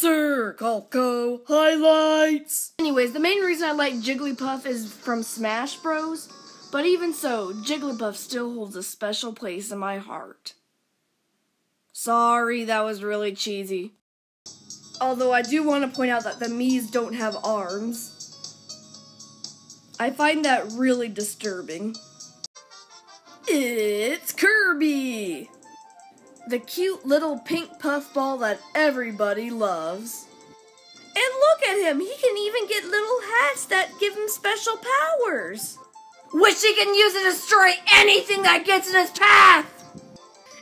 Sir Colco highlights! Anyways, the main reason I like Jigglypuff is from Smash Bros. But even so, Jigglypuff still holds a special place in my heart. Sorry, that was really cheesy. Although I do want to point out that the Miis don't have arms. I find that really disturbing. It's Kirby! The cute little pink puffball that everybody loves. And look at him! He can even get little hats that give him special powers! Which he can use to destroy anything that gets in his path!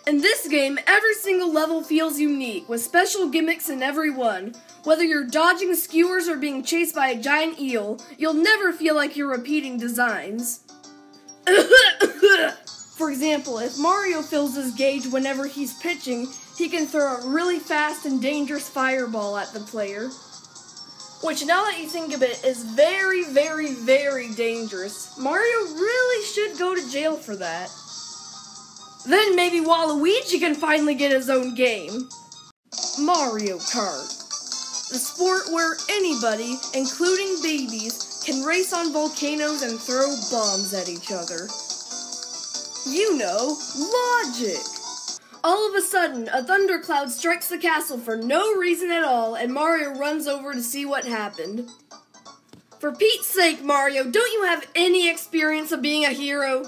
In this game, every single level feels unique, with special gimmicks in every one. Whether you're dodging skewers or being chased by a giant eel, you'll never feel like you're repeating designs. For example, if Mario fills his gauge whenever he's pitching, he can throw a really fast and dangerous fireball at the player. Which, now that you think of it, is very, very, very dangerous. Mario really should go to jail for that. Then maybe Waluigi can finally get his own game. Mario Kart. The sport where anybody, including babies, can race on volcanoes and throw bombs at each other. You know, logic! All of a sudden, a thundercloud strikes the castle for no reason at all, and Mario runs over to see what happened. For Pete's sake, Mario, don't you have any experience of being a hero?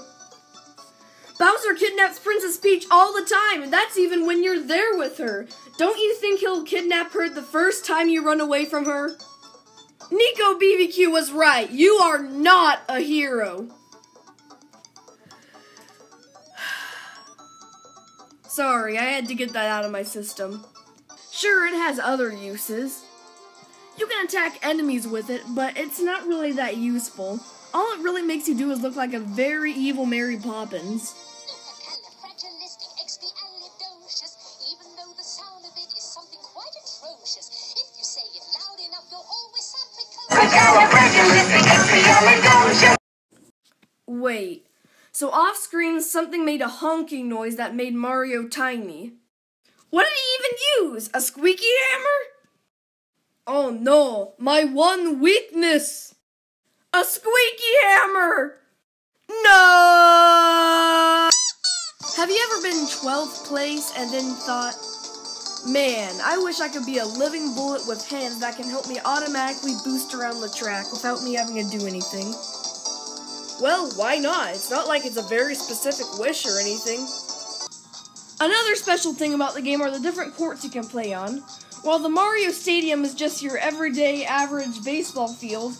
Bowser kidnaps Princess Peach all the time, and that's even when you're there with her. Don't you think he'll kidnap her the first time you run away from her? Nico BBQ was right. You are not a hero. Sorry, I had to get that out of my system. Sure, it has other uses. You can attack enemies with it, but it's not really that useful. All it really makes you do is look like a very evil Mary Poppins. Wait, so off-screen something made a honking noise that made Mario tiny. What did he even use? A squeaky hammer? Oh no, my one weakness! A squeaky hammer! No! Have you ever been in 12th place and then thought, man, I wish I could be a living bullet with hands that can help me automatically boost around the track without me having to do anything? Well, why not? It's not like it's a very specific wish or anything. Another special thing about the game are the different courts you can play on. While the Mario Stadium is just your everyday average baseball field,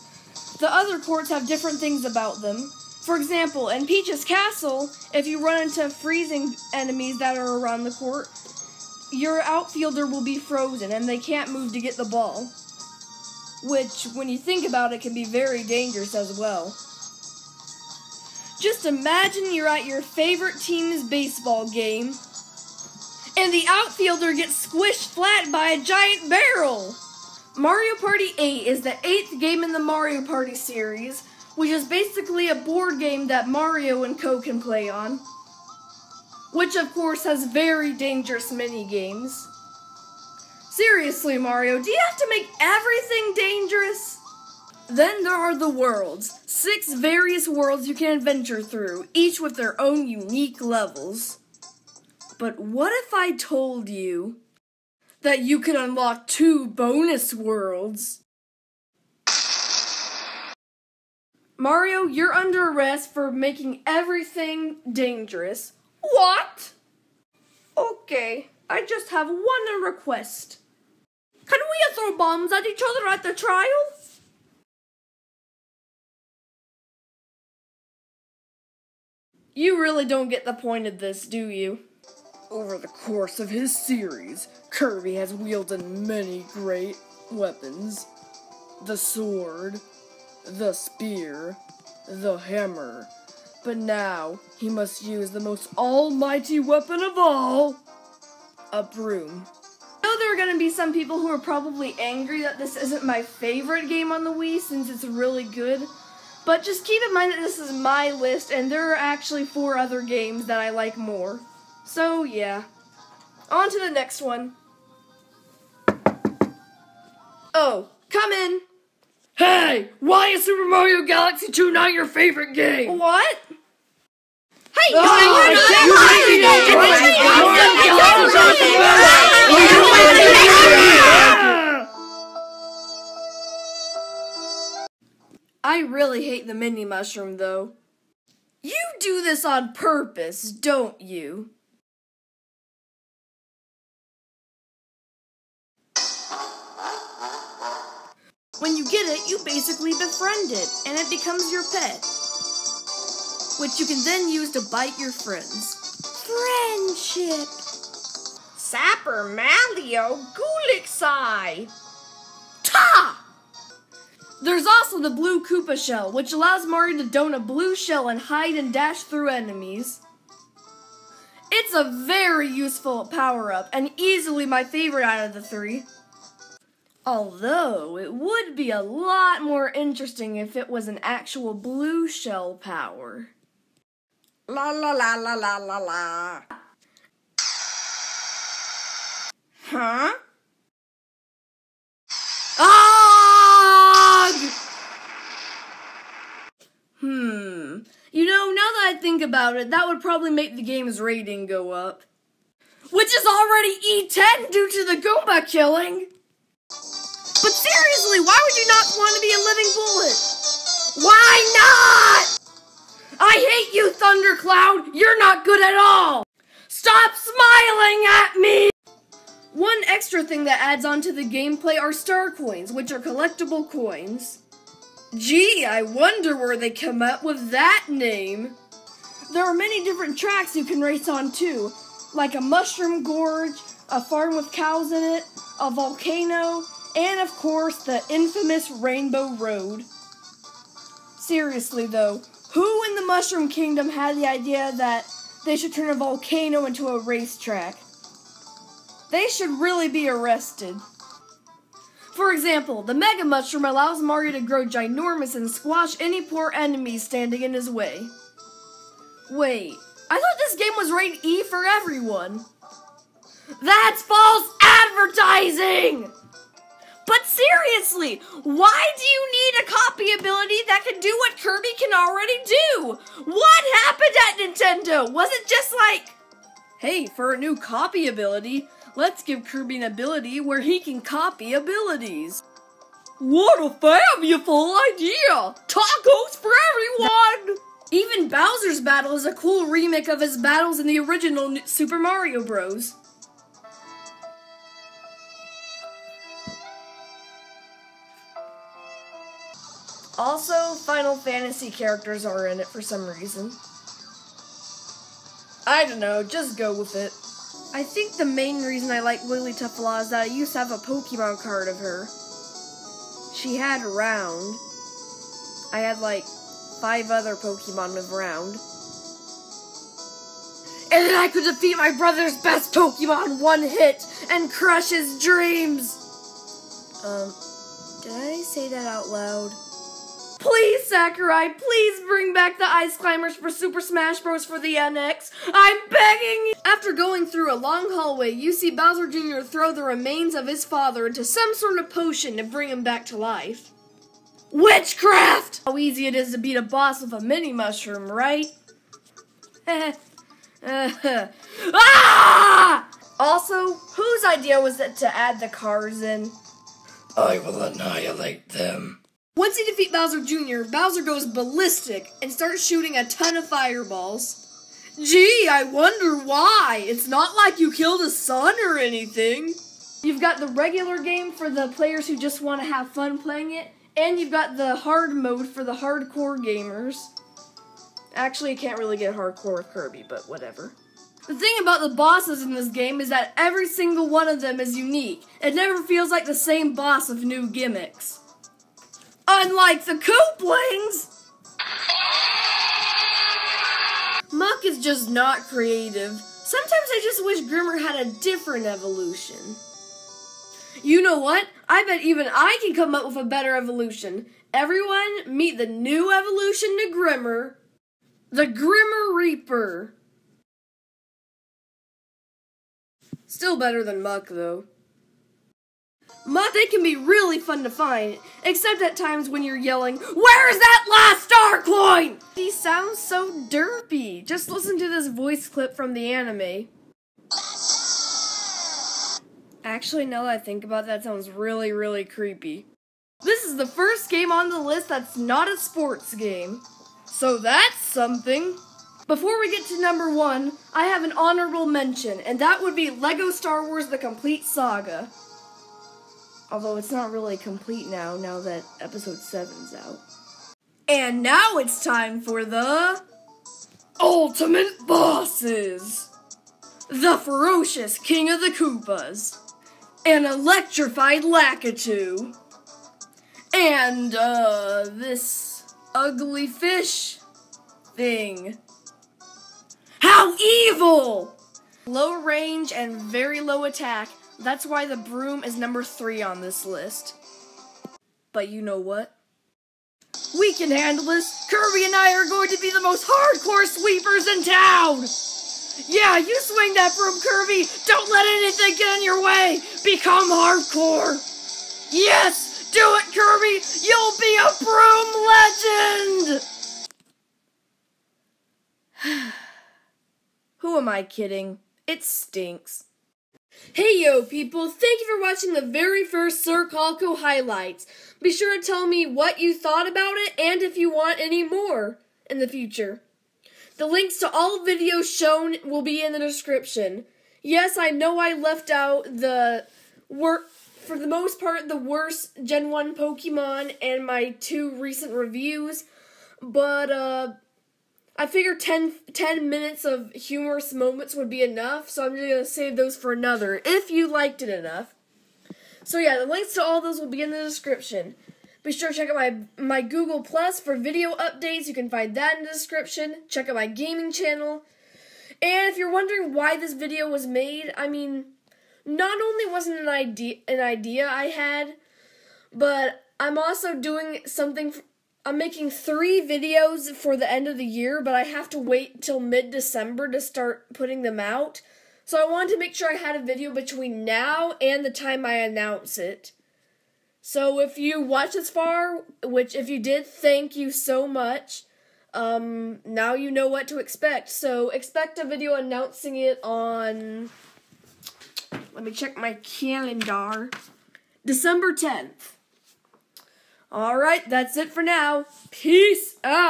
the other courts have different things about them. For example, in Peach's Castle, if you run into freezing enemies that are around the court, your outfielder will be frozen and they can't move to get the ball. Which, when you think about it, can be very dangerous as well. Just imagine you're at your favorite team's baseball game, and the outfielder gets squished flat by a giant barrel! Mario Party 8 is the 8th game in the Mario Party series, which is basically a board game that Mario and Co. can play on. Which, of course, has very dangerous mini-games. Seriously, Mario, do you have to make everything dangerous? Then there are the worlds. 6 various worlds you can adventure through, each with their own unique levels. But what if I told you that you can unlock 2 bonus worlds? Mario, you're under arrest for making everything dangerous. What? Okay, I just have one request. Can we throw bombs at each other at the trial? You really don't get the point of this, do you? Over the course of his series, Kirby has wielded many great weapons. The sword, the spear, the hammer. But now, he must use the most almighty weapon of all, a broom. I know there are going to be some people who are probably angry that this isn't my favorite game on the Wii since it's really good. But just keep in mind that this is my list, and there are actually 4 other games that I like more. So, yeah. On to the next one. Oh, come in. Hey, why is Super Mario Galaxy 2 not your favorite game? What? Hey, I really hate the mini mushroom, though. You do this on purpose, don't you? When you get it, you basically befriend it, and it becomes your pet, which you can then use to bite your friends. Friendship. Sapper Malio Gulixai. Ta! There's also the blue Koopa shell, which allows Mario to don a blue shell and hide and dash through enemies. It's a very useful power-up, and easily my favorite out of the three. Although, it would be a lot more interesting if it was an actual blue shell power. La la la la la la la. Huh? You know, now that I think about it, that would probably make the game's rating go up. Which is already E10 due to the Goomba killing. But seriously, why would you not want to be a living bullet? Why not? I hate you, Thundercloud. You're not good at all. Stop smiling at me. One extra thing that adds on to the gameplay are star coins, which are collectible coins. Gee, I wonder where they come up with that name. There are many different tracks you can race on too, like a mushroom gorge, a farm with cows in it, a volcano, and of course the infamous Rainbow Road. Seriously though, who in the Mushroom Kingdom had the idea that they should turn a volcano into a racetrack? They should really be arrested. For example, the Mega Mushroom allows Mario to grow ginormous and squash any poor enemies standing in his way. Wait, I thought this game was rated E for everyone. That's false advertising! But seriously, why do you need a copy ability that can do what Kirby can already do? What happened at Nintendo? Was it just like, hey, for a new copy ability, let's give Kirby an ability where he can copy abilities? What a fabulous idea! Tacos for everyone! Even Bowser's battle is a cool remake of his battles in the original Super Mario Bros. Also, Final Fantasy characters are in it for some reason. I don't know, just go with it. I think the main reason I like Wigglytuff a lot is that I used to have a Pokemon card of her. She had Round. I had like 5 other Pokemon with Round. And then I could defeat my brother's best Pokemon one hit and crush his dreams! Did I say that out loud? Please, Sakurai, please bring back the Ice Climbers for Super Smash Bros. For the NX. I'm begging you! After going through a long hallway, you see Bowser Jr. throw the remains of his father into some sort of potion to bring him back to life. Witchcraft! How easy it is to beat a boss with a mini mushroom, right? Ah! Also, whose idea was it to add the cars in? I will annihilate them. Once you defeat Bowser Jr., Bowser goes ballistic and starts shooting a ton of fireballs. Gee, I wonder why. It's not like you killed his son or anything. You've got the regular game for the players who just want to have fun playing it, and you've got the hard mode for the hardcore gamers. Actually, you can't really get hardcore with Kirby, but whatever. The thing about the bosses in this game is that every single one of them is unique. It never feels like the same boss with new gimmicks. Unlike the Kooplings! Muck is just not creative. Sometimes I just wish Grimmer had a different evolution. You know what? I bet even I can come up with a better evolution. Everyone, meet the new evolution to Grimmer. The Grimmer Reaper. Still better than Muck, though. They can be really fun to find, except at times when you're yelling, "Where's that last star coin?" He sounds so derpy. Just listen to this voice clip from the anime. Actually, now that I think about that, sounds really, really creepy. This is the first game on the list that's not a sports game. So that's something. Before we get to number 1, I have an honorable mention, and that would be LEGO Star Wars The Complete Saga. Although it's not really complete now that episode 7's out. And now it's time for the Ultimate Bosses. The Ferocious King of the Koopas. An Electrified Lakitu. And, this ugly fish thing. How evil! Low range and very low attack. That's why the broom is number 3 on this list. But you know what? We can handle this. Kirby and I are going to be the most hardcore sweepers in town. Yeah, you swing that broom, Kirby. Don't let anything get in your way. Become hardcore. Yes, do it, Kirby. You'll be a broom legend. Who am I kidding? It stinks. Hey yo people, thank you for watching the very first Sir Colco highlights. Be sure to tell me what you thought about it and if you want any more in the future. The links to all videos shown will be in the description. Yes, I know I left out for the most part, the worst Gen 1 Pokemon and my 2 recent reviews, but I figured 10 minutes of humorous moments would be enough, so I'm just going to save those for another, if you liked it enough. So yeah, the links to all those will be in the description. Be sure to check out my Google Plus for video updates. You can find that in the description. Check out my gaming channel. And if you're wondering why this video was made, I mean, not only wasn't an idea I had, but I'm also doing something. I'm making 3 videos for the end of the year, but I have to wait till mid-December to start putting them out. So I wanted to make sure I had a video between now and the time I announce it. So if you watched this far, which if you did, thank you so much. Now you know what to expect. So expect a video announcing it on, let me check my calendar, December 10th. Alright, that's it for now. Peace out.